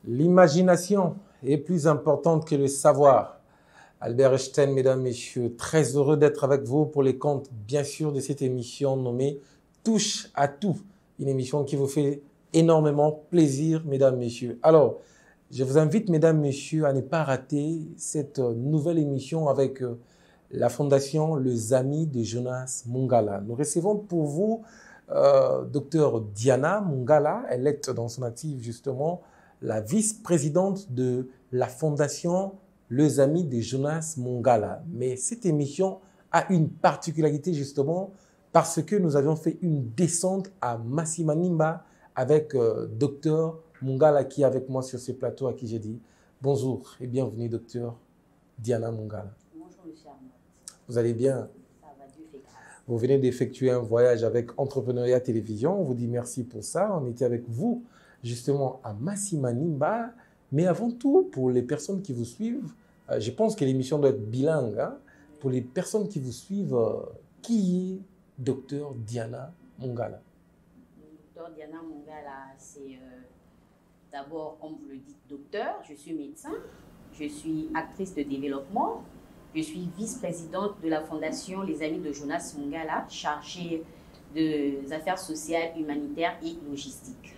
L'imagination est plus importante que le savoir. Albert Einstein, mesdames, messieurs, très heureux d'être avec vous pour les comptes, bien sûr, de cette émission nommée Touche à tout. Une émission qui vous fait énormément plaisir, mesdames, messieurs. Alors, je vous invite, mesdames, messieurs, à ne pas rater cette nouvelle émission avec la fondation Les Amis de Jonas Mungala. Nous recevons pour vous Dr Diana Mungala. Elle est dans son actif, justement, la vice-présidente de la fondation Les Amis de Jonas Mungala. Mais cette émission a une particularité, justement, parce que nous avions fait une descente à Masimanimba avec Dr Mungala qui est avec moi sur ce plateau, à qui j'ai dit bonjour et bienvenue, Dr Diana Mungala. Bonjour, monsieur Arnaud. Vous allez bien? Ça va, Dieu fait grâce. Vous venez d'effectuer un voyage avec Entrepreneuriat Télévision. On vous dit merci pour ça. On était avec vous justement à Masimanimba. Mais avant tout, pour les personnes qui vous suivent, je pense que l'émission doit être bilingue. Hein? Pour les personnes qui vous suivent, qui est Dr Diana Mungala? Docteur Diana Mungala, c'est d'abord, comme vous le dites, docteur. Je suis médecin. Je suis actrice de développement. Je suis vice-présidente de la fondation Les Amis de Jonas Mungala, chargée des affaires sociales, humanitaires et logistiques.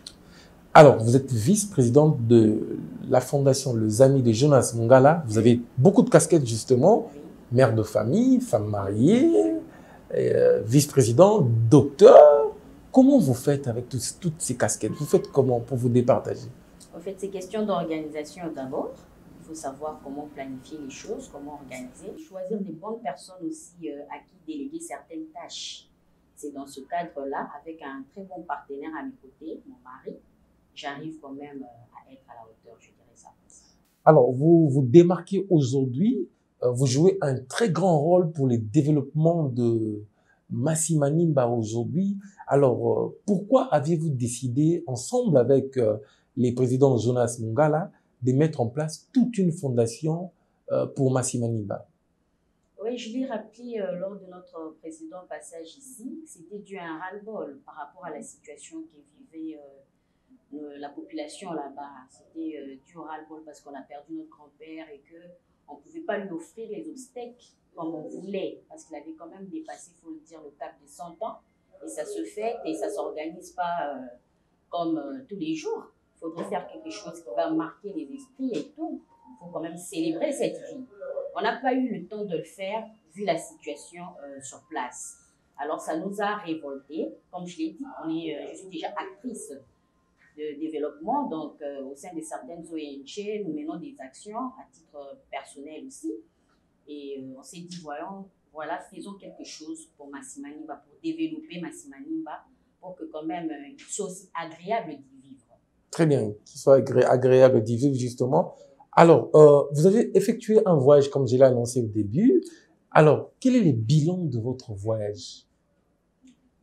Alors, vous êtes vice-présidente de la fondation Les Amis de Jonas Mungala. Vous avez beaucoup de casquettes, justement. Oui. Mère de famille, femme mariée, vice-présidente, docteur. Comment vous faites avec toutes ces casquettes? Vous faites comment pour vous départager? En fait, c'est question d'organisation d'abord. Il faut savoir comment planifier les choses, comment organiser. Choisir des bonnes personnes aussi à qui déléguer certaines tâches. C'est dans ce cadre-là, avec un très bon partenaire à mes côtés, mon mari, j'arrive quand même à être à la hauteur, je dirais ça. Alors, vous vous démarquez aujourd'hui, vous jouez un très grand rôle pour le développement de Masimanimba aujourd'hui. Alors, pourquoi aviez-vous décidé, ensemble avec les présidents Jonas Mungala, de mettre en place toute une fondation pour Masimanimba? Oui, je l'ai rappelé lors de notre précédent passage ici, c'était dû à un ras-le-bol par rapport à la situation que vivait la population là-bas. C'était dû au ras-le-bol parce qu'on a perdu notre grand-père et qu'on ne pouvait pas lui offrir les obstacles comme on voulait, parce qu'il avait quand même dépassé, il faut le dire, le cap de 100 ans. Et ça se fait et ça ne s'organise pas comme tous les jours. Il faudrait faire quelque chose qui va marquer les esprits et tout. Il faut quand même célébrer cette vie. On n'a pas eu le temps de le faire vu la situation sur place. Alors ça nous a révoltés. Comme je l'ai dit, je suis déjà actrice de développement, donc au sein de certaines ONG, nous menons des actions à titre personnel aussi. Et on s'est dit, voilà, faisons quelque chose pour Masimanimba, pour développer Masimanimba, pour que quand même il soit aussi agréable d'y vivre. Très bien, qu'il soit agréable d'y vivre justement. Alors, vous avez effectué un voyage, comme je l'ai annoncé au début. Alors, quel est le bilan de votre voyage?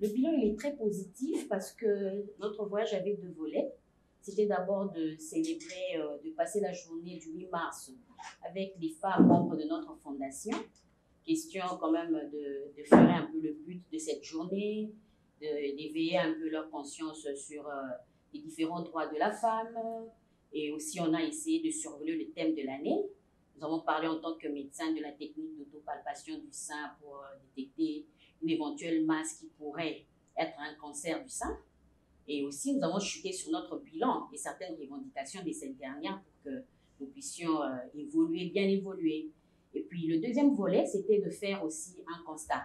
Le bilan, il est très positif parce que notre voyage avait deux volets. C'était d'abord de célébrer, de passer la journée du 8 mars avec les femmes membres de notre fondation. Question quand même de faire un peu le but de cette journée, d'éveiller un peu leur conscience sur les différents droits de la femme. Et aussi, on a essayé de survoler le thème de l'année. Nous avons parlé en tant que médecin de la technique d'autopalpation du sein pour détecter une éventuelle masse qui pourrait être un cancer du sein. Et aussi, nous avons chuté sur notre bilan et certaines revendications de cette dernière pour que nous puissions évoluer, bien évoluer. Et puis, le deuxième volet, c'était de faire aussi un constat.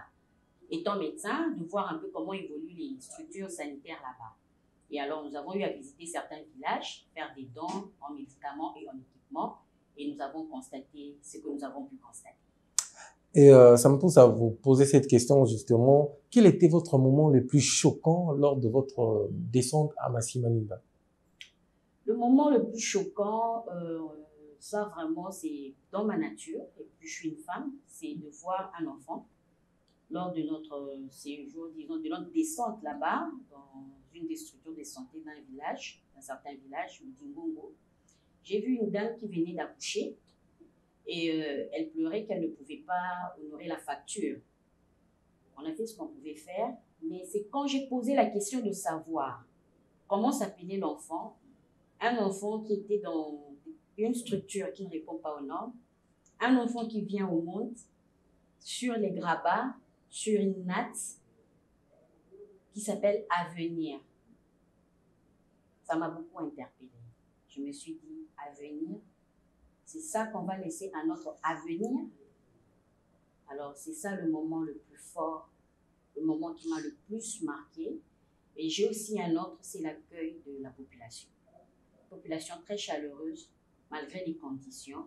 Étant médecin, de voir un peu comment évoluent les structures sanitaires là-bas. Et alors, nous avons eu à visiter certains villages, faire des dons en médicaments et en équipements. Et nous avons constaté ce que nous avons pu constater. Et ça me pousse à vous poser cette question justement. Quel était votre moment le plus choquant lors de votre descente à Masimanimba? Le moment le plus choquant, ça vraiment, c'est dans ma nature. Et puis, je suis une femme, c'est de voir un enfant lors de notre séjour, disons, de notre descente là-bas, dans une des structures de santé d'un village, d'un certain village, Mdingongo. J'ai vu une dame qui venait d'accoucher et elle pleurait qu'elle ne pouvait pas honorer la facture. On a fait ce qu'on pouvait faire, mais c'est quand j'ai posé la question de savoir comment s'appelait l'enfant un enfant qui était dans une structure qui ne répond pas aux normes, un enfant qui vient au monde sur les grabats, sur une natte qui s'appelle Avenir. Ça m'a beaucoup interpellée. Je me suis dit, avenir, c'est ça qu'on va laisser à notre avenir. Alors, c'est ça le moment le plus fort, le moment qui m'a le plus marqué. Et j'ai aussi un autre, c'est l'accueil de la population. Population très chaleureuse, malgré les conditions.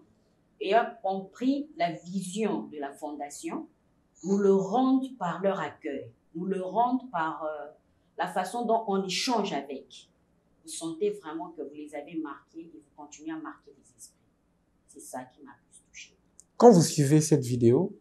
Et a compris la vision de la fondation, nous le rendent par leur accueil, nous le rendent par la façon dont on échange avec. Vous sentez vraiment que vous les avez marqués et vous continuez à marquer les esprits. C'est ça qui m'a plus touché. Quand vous suivez cette vidéo,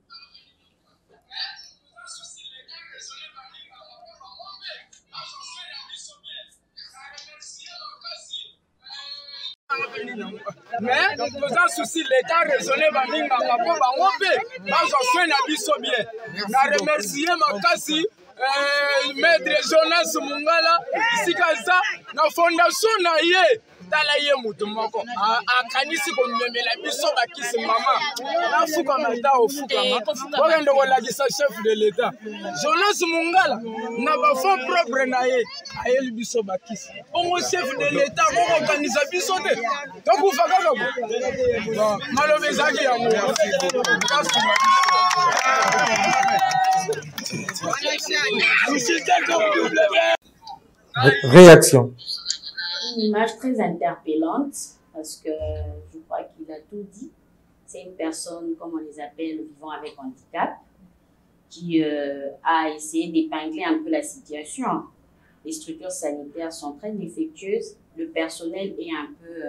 mais toza souci l'état raisonné bamingaka mpo bango mpe bazwa soin na biso bien. Na remercie makasi maître Jonas Mungala isika aza na fondation na ye tala ye mutu moko akanisi komemela biso bakisi mama nafukama ta ofukama okende kolakisa chef de l'état Jonas Mungala na bafond propre na ye ayeli biso bakisi bongo chef de l'état kokokanisa biso te tokufa kaka bo maloba ezalaki yango réaction. Une image très interpellante parce que je crois qu'il a tout dit. C'est une personne, comme on les appelle, vivant avec handicap, qui a essayé d'épingler un peu la situation. Les structures sanitaires sont très défectueuses. Le personnel est un peu,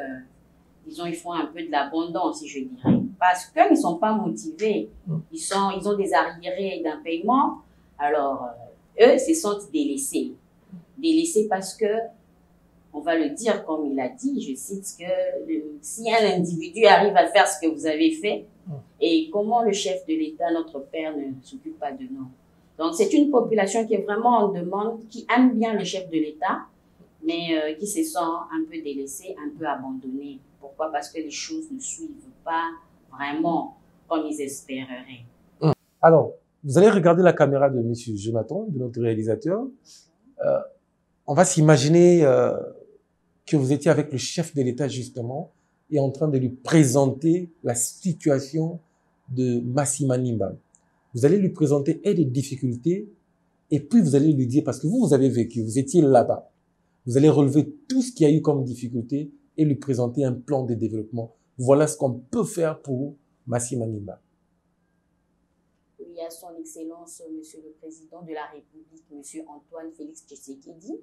disons, ils font un peu de l'abondance, si je dirais. Parce qu'ils ne sont pas motivés. Ils ont des arriérés d'un paiement. Alors, eux se sentent délaissés. Délaissés parce que, on va le dire comme il a dit, je cite que si un individu arrive à faire ce que vous avez fait, et comment le chef de l'État, notre père, ne s'occupe pas de nous. Donc c'est une population qui est vraiment en demande, qui aime bien le chef de l'État, mais qui se sent un peu délaissée, un peu abandonnée. Pourquoi? Parce que les choses ne suivent pas vraiment comme ils espéreraient. Alors, vous allez regarder la caméra de M. Jonathan, de notre réalisateur. On va s'imaginer que vous étiez avec le chef de l'État justement et en train de lui présenter la situation de Massima Nimba. Vous allez lui présenter des difficultés et puis vous allez lui dire, parce que vous avez vécu, vous étiez là-bas, vous allez relever tout ce qu'il y a eu comme difficulté et lui présenter un plan de développement. Voilà ce qu'on peut faire pour Massima Nimba. Oui, à son Excellence, Monsieur le Président de la République, Monsieur Antoine Félix Tshisekedi,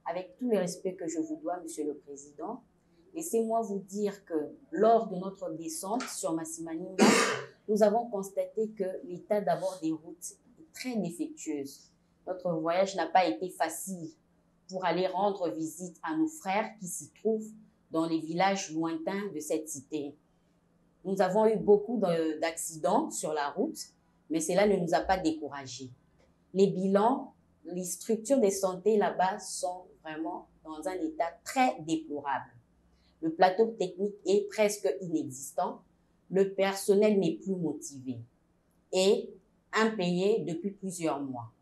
avec tout le respect que je vous dois, Monsieur le Président, laissez-moi vous dire que lors de notre descente sur Massima Nimba, nous avons constaté que l'état d'abord des routes est très défectueuse. Notre voyage n'a pas été facile pour aller rendre visite à nos frères qui s'y trouvent dans les villages lointains de cette cité. Nous avons eu beaucoup d'accidents sur la route, mais cela ne nous a pas découragés. Les bilans, les structures de santé là-bas sont vraiment dans un état très déplorable. Le plateau technique est presque inexistant, le personnel n'est plus motivé et impayé depuis plusieurs mois.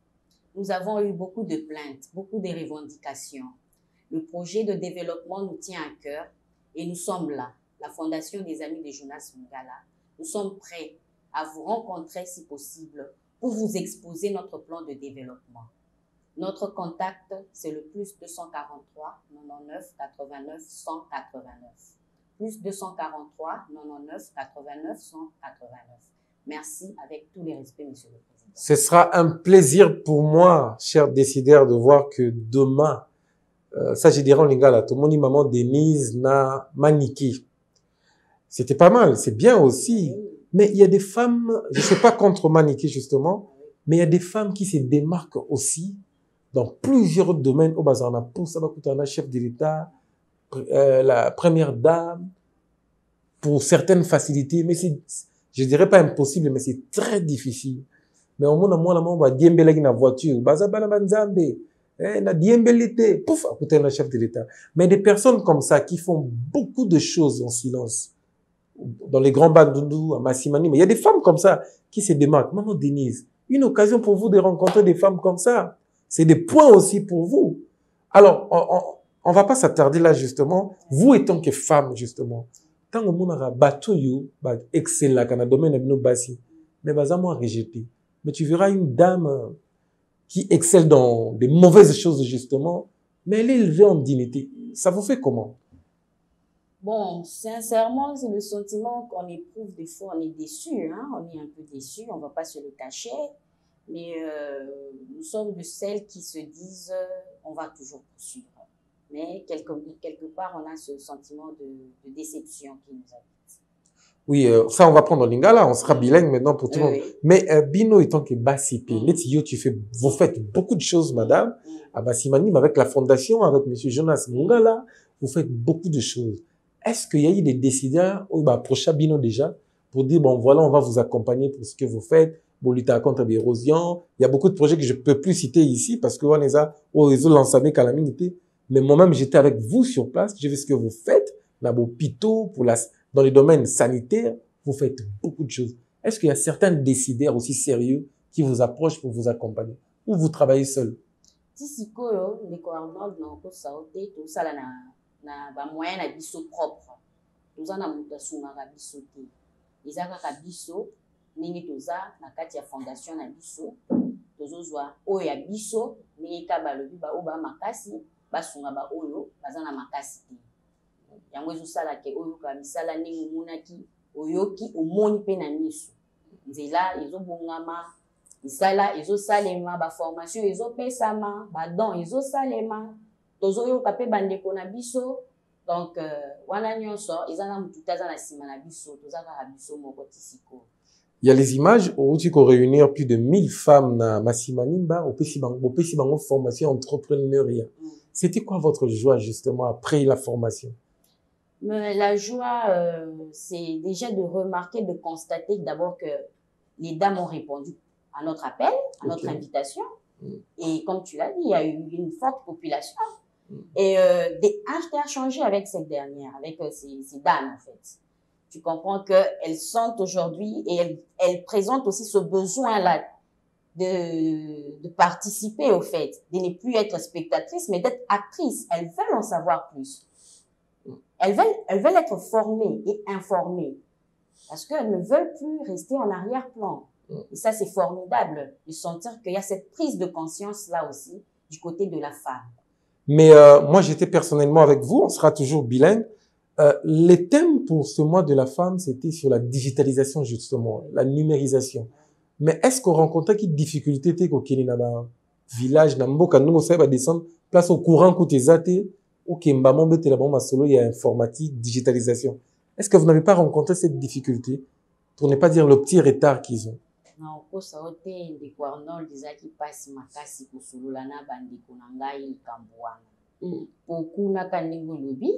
Nous avons eu beaucoup de plaintes, beaucoup de revendications. Le projet de développement nous tient à cœur et nous sommes là, la Fondation des Amis de Jonas Mungala. Nous sommes prêts à vous rencontrer si possible pour vous exposer notre plan de développement. Notre contact, c'est le plus 243 99 89 189. Plus 243 99 89 189. Merci avec tous les respects, Monsieur le Président. Ce sera un plaisir pour moi, cher décideur, de voir que demain, ça je dirais en lingala, tout le monde dit maman Denise na Maniki. C'était pas mal, c'est bien aussi. Mais il y a des femmes, je sais pas contre Maniki justement, mais il y a des femmes qui se démarquent aussi dans plusieurs domaines. Au Bazarna pour Sabakutana, chef de l'État, la première dame, pour certaines facilités, mais c'est, je dirais pas impossible, mais c'est très difficile. Mais au moins, on va dire na voiture, Bazabana Banzambe, na diembelité, pouf, à côté de la chef de l'État. Mais des personnes comme ça qui font beaucoup de choses en silence, dans les grands Bandundu, à Massimani, mais il y a des femmes comme ça qui se démarquent. Maman Denise, une occasion pour vous de rencontrer des femmes comme ça. C'est des points aussi pour vous. Alors, on va pas s'attarder là, justement. Vous étant que femme, justement, tant que vous avez battu, excellent, dans le domaine de nos bassi, mais vous avez rejeté. Mais tu verras une dame qui excelle dans des mauvaises choses, justement, mais elle est élevée en dignité. Ça vous fait comment? Bon, sincèrement, c'est le sentiment qu'on éprouve. Des fois, on est déçu, hein? On est un peu déçu, on ne va pas se le cacher. Mais nous sommes de celles qui se disent on va toujours poursuivre. Mais quelque part, on a ce sentiment de déception qui nous habite. Oui, ça, on va prendre Lingala, on sera bilingue maintenant pour tout le monde. Mais Bino étant que Bassipé, vous faites beaucoup de choses, madame, à Bassimani, mais avec la fondation, avec M. Jonas Mungala, vous faites beaucoup de choses. Est-ce qu'il y a eu des décideurs ou prochain Bino déjà pour dire bon voilà on va vous accompagner pour ce que vous faites, pour lutter contre l'érosion. Il y a beaucoup de projets que je peux plus citer ici parce que on les a au réseau Lansabé Calamité. Mais moi-même j'étais avec vous sur place, j'ai vu ce que vous faites dans l'hôpital dans les domaines sanitaires, vous faites beaucoup de choses. Est-ce qu'il y a certains décideurs aussi sérieux qui vous approchent pour vous accompagner ou vous travaillez seul? Si koyo ndeko Arnold na ko saote to sala na ba moyen na biso propre toza na mutu asungaka biso te eza kaka biso ndenge toza na kati ya fondation na biso tozozwa oyo ya biso ndenge ka balobi ba oyo ba makasi basunga ba oyo baza na makasi te yango ezosala ke oyo ka misala ndenge omonaki oyoki omoni mpe na miso nzela ezobongama misala ezosalema baformation ezopesama badon ezosalema tozoyoka mpe bandeko na biso donc wana nyonso eza na mutu taza na nsima na biso toza kaka biso moko ti sikoyo. Il y a les images où tu peux réunir plus de 1000 femmes na Massimanimba, au Pessibango formation entrepreneuriat. C'était quoi votre joie justement après la formation? Mais la joie, c'est déjà de remarquer, de constater d'abord que les dames ont répondu à notre appel, à notre invitation. Et comme tu l'as dit, il y a eu une forte population. Et DHT a changé avec cette dernière, avec ces dames en fait. Tu comprends qu'elles sont aujourd'hui et elles présentent aussi ce besoin-là de participer au fait, de ne plus être spectatrice, mais d'être actrice. Elles veulent en savoir plus. Elles veulent être formées et informées. Parce qu'elles ne veulent plus rester en arrière-plan. Et ça, c'est formidable de sentir qu'il y a cette prise de conscience là aussi du côté de la femme. Mais moi, j'étais personnellement avec vous, on sera toujours bilingue. Les thèmes pour ce mois de la femme, c'était sur la digitalisation justement, la numérisation. Mais est-ce qu'on rencontrait quelle difficulté t'es qu'au Kenya dans village, dans Mboka, nous on va descendre place au courant côté zate, au Kembamon, bete la bombe solo, il y a informatique, digitalisation. Est-ce que vous n'avez pas rencontré cette difficulté, pour ne pas dire le petit retard qu'ils ont? Non, ko saote ndeko Arnold dizaki pasi makasi kusulula na bandeko na ngai likambwana. Pokuna kaningo lobi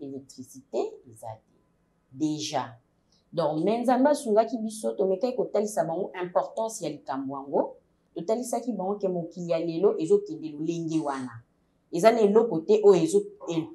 électricité ezate. Déjà. Donc menzamba sungaki biso to mekai ko talisa bango importance ya likambwango. To talisa ki bango ke mokili ya lelo ezokende lolenge wana. Eza na eloko te o ezo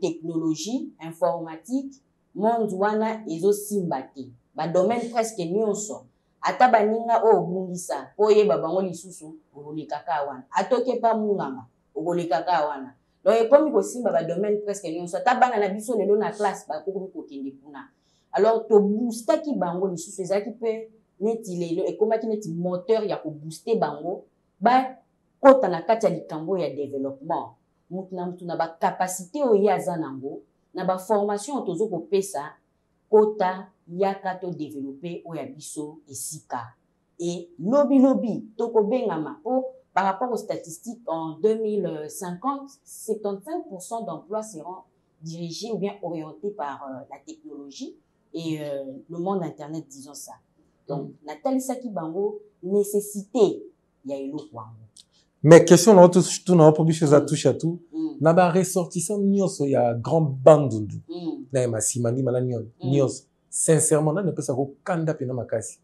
technologie informatique monde wana ezosimba te. Ba domaine presque nyonso. Ata baninga o bungisa oyeba bango lisusu okolekaka wana atoke pa munganga okolekaka wana donc ekomi kosimba ba domaine presque nyonso ata bana na biso lelo na classe bakomi kokende kuna alors to boostaki bango lisusu ezalaki mpe neti lelo ekomaki neti moteur ya kobooster bango bakota na kati ya likambo ya développement mutu na mutu na bacapacité oyo ye aza nango na baformation tozokopesa kota yaka to développer oya biso esika et lobby toko bengama par rapport aux statistiques en 2050 75% d'emplois seront dirigés ou bien orientés par la technologie et le monde internet disons ça donc Nathalie Saki Bango nécessité ya eloko wango. Mais question na tout na pas chose à touche à tout na ba ressortissant nyonso ya grand bandundu na Massimani malanion nyonso sincèrement na pesa ko kanda pena makasi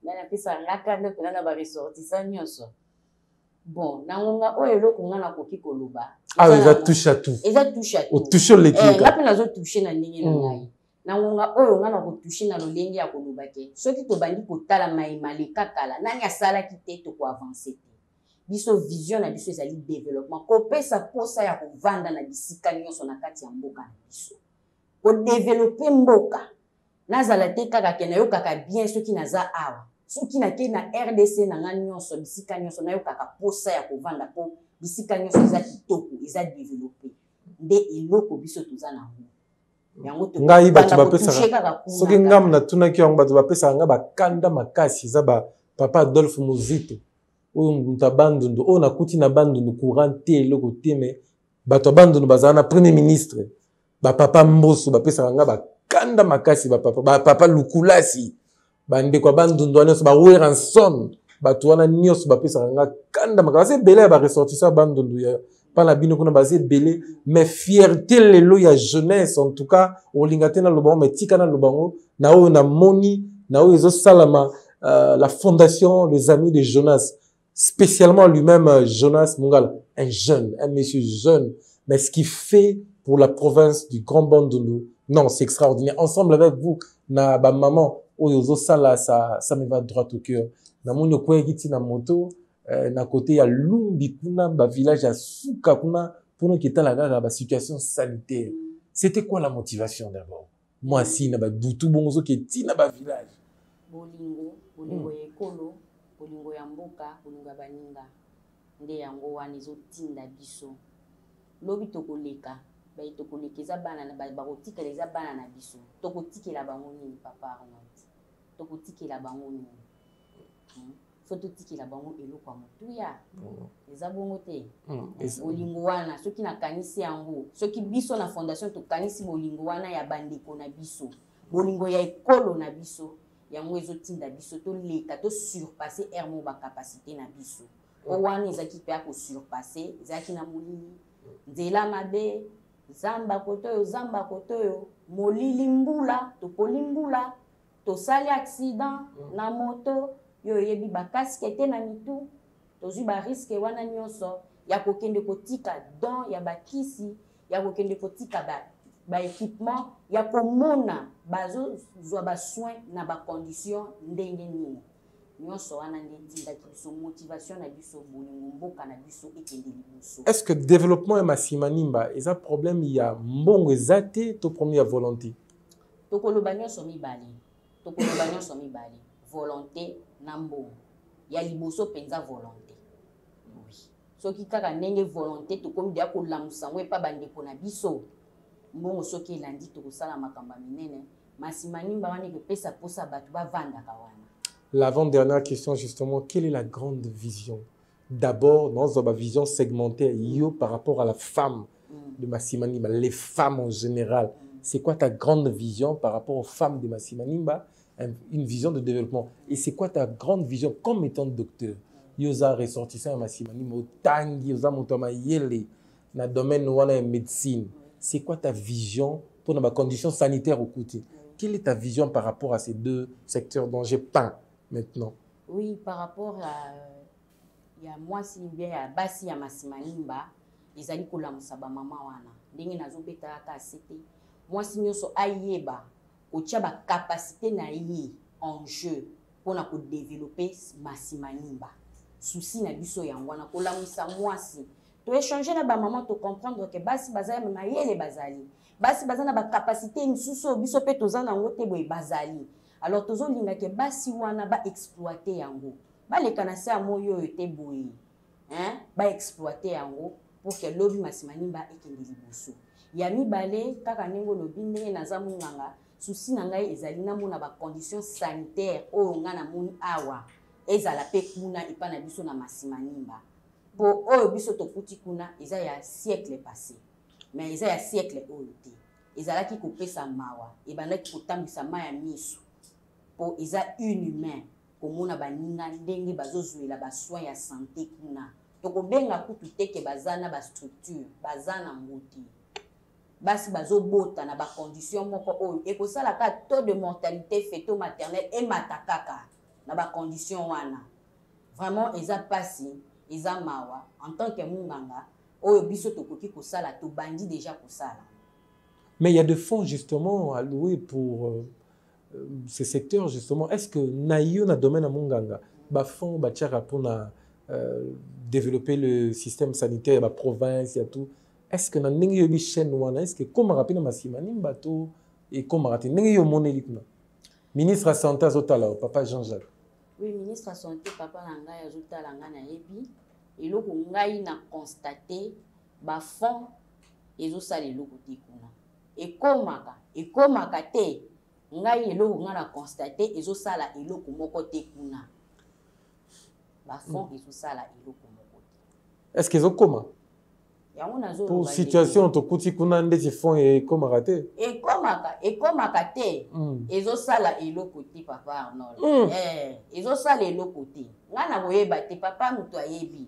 na pesa ngakanda pena na ba ressortissant nyonso Bon, nangonga oyo eloko nga nakoki koloba. Ah, ils a touché à tout. Ils a touché à tout. Au toucher l'équipe. Ngapi nazo touché na ndenge na ngai. Nangonga oyo nga nako touché na lolenge ya koloba ke. Soki to bandi kotala maimali kakala, nani asala kite to ko avancer. Biso vision na biso ezali développement. Ko pesa posa ya kovanda na bisika nyonso na kati ya mboka na biso. Ko développer mboka. Nazala te kaka ke na yo kaka bien soki naza awa. Soki na ke na RDC na nga nyonso bisika nyonso na yo kaka posa ya kovanda po bisika nyonso eza kitoko eza développer. Nde eloko biso toza na ngo. Ngai batu bapesa soki ngam na tunaki yango batu bapesa nga bakanda makasi eza ba papa Adolphe Muzito oyo muta bandundu oyo nakuti na bandundu courant te eloko te me bato bandundu bazala na premier ministre ba papa Mboso bapesa nga bakanda makasi ba papa Lukulasi bande kwa bandundu wana ba Weranson bato wana nyos bapesa nga kanda makasi bele ba ressortissant bandundu ya pas la bino kuna basé belé mais fierté lelo ya jeunesse en tout cas o lingate na lobango mais tikana lobango na o na moni na o ezo salama la fondation les amis de Jonas spécialement lui-même Jonas Mungala un jeune un monsieur jeune mais ce qu'il fait pour la province du Grand Bandundu non c'est extraordinaire ensemble avec vous na ba maman o ezo sala ça me va droit au cœur na moni ko ekiti na moto na côté ya Lumbi kuna ba village ya Suka kuna pour qui était la situation sanitaire. C'était quoi la motivation d'abord? Moi si na ba butu bonzo qui ti na ba village. Bolingo ekolo, bolingo ya mboka, bolingo ya baninga. Nde yango wana ezotinda biso. Lobi tokoleka, ba tokolekeza bana na ba kotikela eza bana na biso. Tokotikela bango nini papa Arnold? Tokotikela bango nini? Soto tiki la bango eloko ya motuya eza bongo te bolingo wana soki nakanisi yango soki biso na fondation tokanisi bolingo wana ya bandeko na biso bolingo ya ekolo na biso yango ezotinda biso toleka to surpasser ermo ba capacité na biso o wana ezaki pe ko surpasser ezaki na molili nzela mabe zamba kotoyo molili mbula to polimbula to sali accident na moto yo yebi ba casquette na mitu tozui ba risque wana nyonso ya kokende kotika don ya bakisi ya kokende kotika ba équipement ya komona bazo zwa ba soin na ba condition ndenge nini nyonso wana ndinda kiso motivation na biso bolingo mboka na biso ekende liboso. Est-ce que développement ya Masimanimba eza problème ya mbongo ezate to premier ya volonté tokoloba nyonso mibale volonté nambo ya liboso penza volonté oui soki kaka ndenge volonté to komi dia ko lamusango epa bandeko na biso mbongo soki elandi to kosala makamba minene Masimanimba wana ke pesa posa batu bavanda ka wana. L'avant-dernière question justement, quelle est la grande vision d'abord dans ma vision segmentée par rapport à la femme de Masimanimba, les femmes en général, c'est quoi ta grande vision par rapport aux femmes de Masimanimba? Une vision de développement. Et c'est quoi ta grande vision comme étant docteur? Yosa ressortissant à Masimanimba, Tangi, Yosa Moutama Yele, dans le domaine de la médecine. C'est quoi ta vision pour nos conditions sanitaires au côté? Quelle est ta vision par rapport à ces deux secteurs dont j'ai peint maintenant? Oui, par rapport à moi, si bien à Bassi à Masimanimba, ils allaient pour la Moussaba maman wana. Dingue na zobeta ka cité. Moi, si nous sommes aïeba. Otia ba capacité na yi en jeu pour na ko développer Masimanimba souci na biso yango na ko lamisa mwasi to échanger na ba maman to comprendre que basi bazali na yele bazali basi bazana ba capacité misusu biso pe tozana ngo te boy bazali alors tozo linga ke basi wana ba exploiter yango ba le kanase amoyo te boy ba exploiter yango pour que lobi Masimanimba ekende liboso ya mibale kaka nengo lobi ndenge na zamu nganga souci na ngai ezali na mona ba conditions sanitaires oyo nga na moni awa ezala pe kuna epa na biso na Masimanimba po oyo biso tokuti kuna eza ya siècle passé mais eza ya siècle oyo te ezalaki kopesa mawa ebandaki kotambisa ma ya miso po eza inhumain komona baninga ndenge bazozwela ba soins ya santé kuna tokobenga kutu teke bazana ba structure bazana ngoti basi bazobota na ba condition moko oyo ekosala ka taux de mortalité fœto-maternelle et matakaka na ba condition wana vraiment eza pasi eza mawa en tant que munganga oyo biso tokoki kosala to bandi déjà kosala. Mais il y a des fonds justement alloués pour ce secteur justement. Est-ce que naïo na domaine à munganga ba fonds ba tchara pour développer le système sanitaire ba province et tout. Est-ce que na ndenge yo bi chaîne wana est-ce que comme rapina masimani bato et comme raté ndenge yo monelikna ministre de la santé azotala papa Jean-Jacques. Oui, ministre de la santé papa nanga azotala nga na yebi eloko ngai na constater ba fonds ezosala eloko te kuna ekomaka te ngai eloko nga na constater ezosala eloko moko te kuna ba fonds ezosala eloko moko te. Est-ce qu'ils ont comment pour situation to kuti kuna ndeti fonds ekomaka te ekomaka te ezosala eloko te papa Arnold ezosala eloko te nga na koyeba te papa mutu ayebi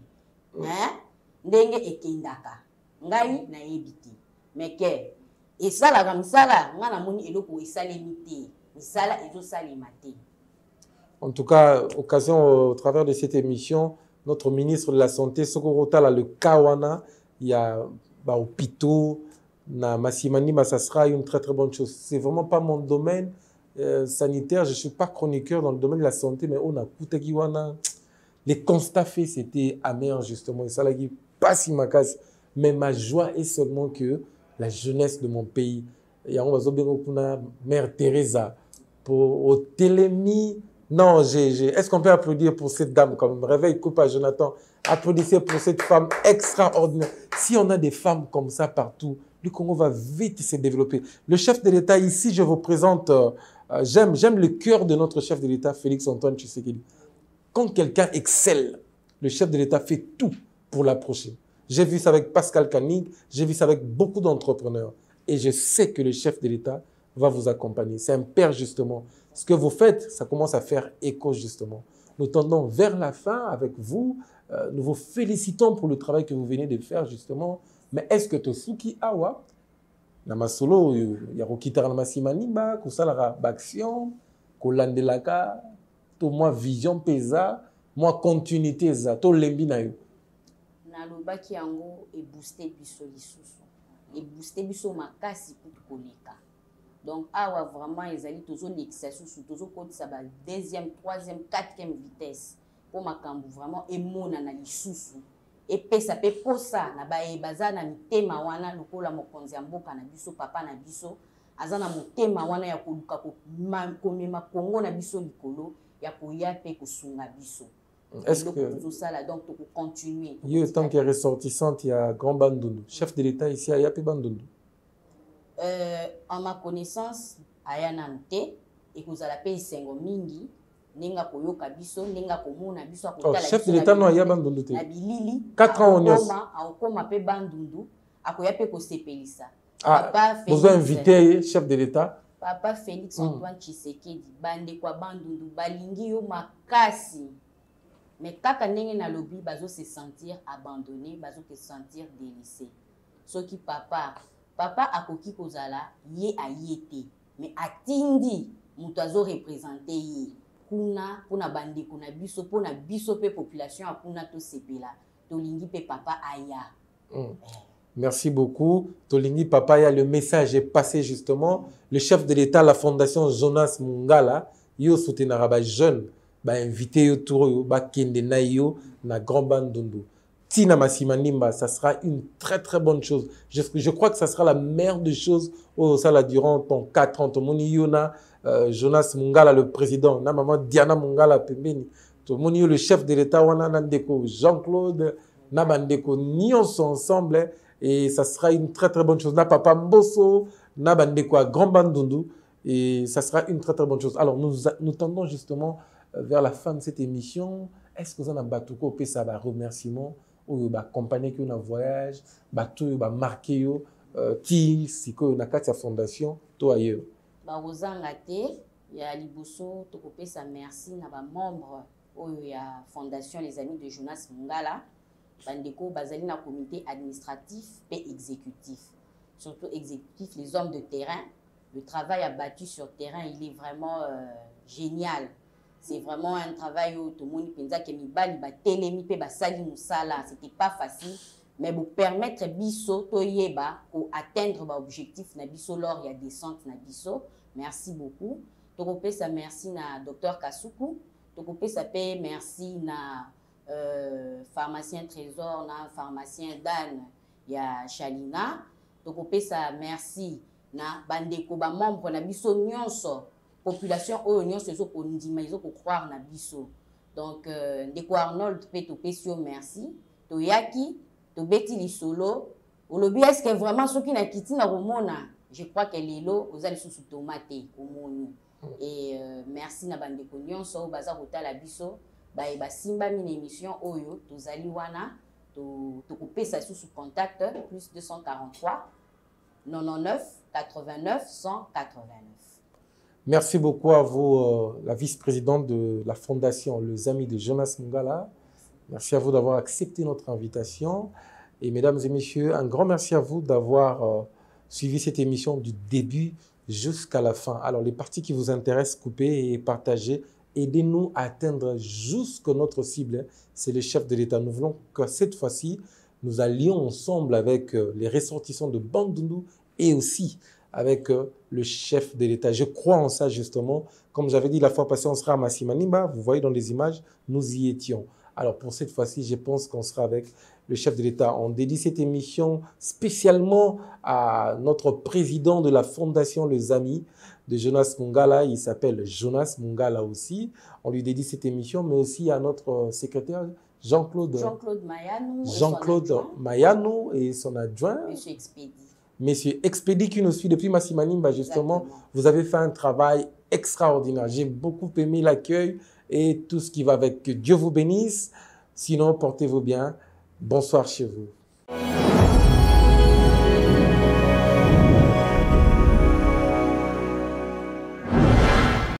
ndenge ekendaka ngai nayebi te meke esalaka misala nga namoni eloko esalemi te misala ezosalema te. En tout cas, occasion au travers de cette émission, notre ministre de la Santé, Sokoro Tala, le Kawana, il y a hôpitaux, na Massimani, ça sera une très très bonne chose. C'est vraiment pas mon domaine sanitaire, je ne suis pas chroniqueur dans le domaine de la santé, mais on a Koutakiwana. Les constats faits, c'était amer justement. Et ça, là, pas si ma casse. Mais ma joie est seulement que la jeunesse de mon pays, il y a Mère Teresa, pour Télémi. Non, est-ce qu'on peut applaudir pour cette dame quand même? Réveille, coupe à Jonathan. Applaudissez pour cette femme extraordinaire. Si on a des femmes comme ça partout, le Congo va vite se développer. Le chef de l'État, ici, je vous présente, j'aime le cœur de notre chef de l'État, Félix Antoine Tshisekedi. Quand quelqu'un excelle, le chef de l'État fait tout pour l'approcher. J'ai vu ça avec Pascal Kanig, j'ai vu ça avec beaucoup d'entrepreneurs. Et je sais que le chef de l'État va vous accompagner. C'est un père, justement. Ce que vous faites, ça commence à faire écho, justement. Nous tendons vers la fin avec vous. Nous vous félicitons pour le travail que vous venez de faire, justement. Mais est-ce que Tosuki Awa, Namasolo, Yarokita Namasimaniba, Kosalara Baction, Kolandelaka, to moi vision pesa, moi continuité za, to lembi na yo. Nalobaki yango e booster biso lisusu. E booster biso makasi pour koleka. Donc, awa vraiment, ils allaient tous les exercices, tous les côtés, ça va deuxième, troisième, quatrième vitesse. Pour ma cambu vraiment, et mon analyse et puis ça peut pour ça, na ba e bazana mitema wana lokola mokonzi mboka na biso papa na biso, azana motema wana ya koluka ko komema Kongo na biso likolo ya koya pe kosunga biso. Est-ce que tout ça là donc pour continuer. Il y a tant qu'il est ressortissante, il y a Grand Bandundu, chef de l'État ici à Yapi Bandundu. En ma connaissance, ayana nte et que ça l'appelle Sengo Mingi, nenga koyoka biso, nenga komona biso akotala. Chef de l'État no aya Bandundu te. Na bilili 4 ans on y akoma pe Bandundu, akoya pe ko sepelisa. Papa Félix. Vous avez invité chef de l'État. Papa Félix Antoine Tshisekedi, bande kwa Bandundu, balingi yo makasi. Mais kaka ndenge na lobby bazo se sentir abandonné, bazo se sentir délaissé. Ce qui papa akoki kozala ye ayete mais atindi mutu azo représenter ye kuna pona bande kuna biso pona biso pe population akuna to sepela tolingi pe papa aya. Merci beaucoup. Tolingi papa aya, le message est passé justement. Le chef de l'État, la fondation Jonas Mungala, yo soutenara ba jeune ba invité yo tour ba kende na yo na Grand Bandundu. Tina Massimandimba, ça sera une très très bonne chose. Je crois que ça sera la meilleure des choses au Sala durant ton 4 ans. Moni Yona, Jonas Mungala, le président, na maman Diana Mungala Pembeni, Moni le chef de l'État, wana Nandeko, Jean-Claude, Nabandeko, Nyon sont ensemble et ça sera une très très bonne chose. Na Papa Mbosso, Nabandeko à Grand Bandundu et ça sera une très très bonne chose. Alors nous tendons justement vers la fin de cette émission. Est-ce que vous en avez battuko pe ça va remerciement? Ou ba accompagner que na voyage ba tout ba marqué yo ti siko na kati ya fondation to ailleurs ba ozanga te ya liboso to kopesa merci na ba membre oyo ya fondation les amis de Jonas Mungala bandeko bazali na comité administratif et exécutif, surtout exécutif les hommes de terrain. Le travail abattu sur terrain il est vraiment génial. C'est vraiment un travail où tout le monde pense que mibali ba telemi pe ba sali musala, c'était pas facile, mais vous permettre biso to yeba pour atteindre ba objectif na biso lors il y a descente na biso. Merci beaucoup. Tokopé ça merci na docteur Kasuku. Tokopé ça paye merci na pharmacien Trésor na pharmacien Dan ya Chalina. Tokopé ça merci na bandeko ba membre na biso nyonso. Population oyo nyonso ezo ko ndima ezo ko croire na biso. Donc ndeko Arnold pe to pesio merci. To yaki to beti lisolo. Olobi est-ce que vraiment ceux qui na kiti na romona, je crois que lelo ozali sous tomate omoni. Et merci na bandeko nyonso baza kotala biso ba e basimba mine émission oyo tozali wana to kopesa sous contact plus 243 99 89 189. Merci beaucoup à vous, la vice-présidente de la fondation Les Amis de Jonas Mungala. Merci à vous d'avoir accepté notre invitation. Et mesdames et messieurs, un grand merci à vous d'avoir suivi cette émission du début jusqu'à la fin. Alors, les parties qui vous intéressent, coupez et partagez. Aidez-nous à atteindre jusqu'à notre cible. C'est le chef de l'État. Nous voulons que cette fois-ci, nous allions ensemble avec les ressortissants de Bandundu et aussi avec le chef de l'État. Je crois en ça justement. Comme j'avais dit la fois passée, on sera à Massimanimba. Vous voyez dans les images, nous y étions. Alors pour cette fois-ci, je pense qu'on sera avec le chef de l'État. On dédie cette émission spécialement à notre président de la fondation Les Amis de Jonas Mungala. Il s'appelle Jonas Mungala aussi. On lui dédie cette émission, mais aussi à notre secrétaire Jean-Claude Mayanou. Jean-Claude Mayanou et son adjoint. Monsieur Expédie. Monsieur Expédie qui nous suit depuis Massimanimba, justement. Exactement. Vous avez fait un travail extraordinaire. J'ai beaucoup aimé l'accueil et tout ce qui va avec. Que Dieu vous bénisse. Sinon, portez-vous bien. Bonsoir chez vous.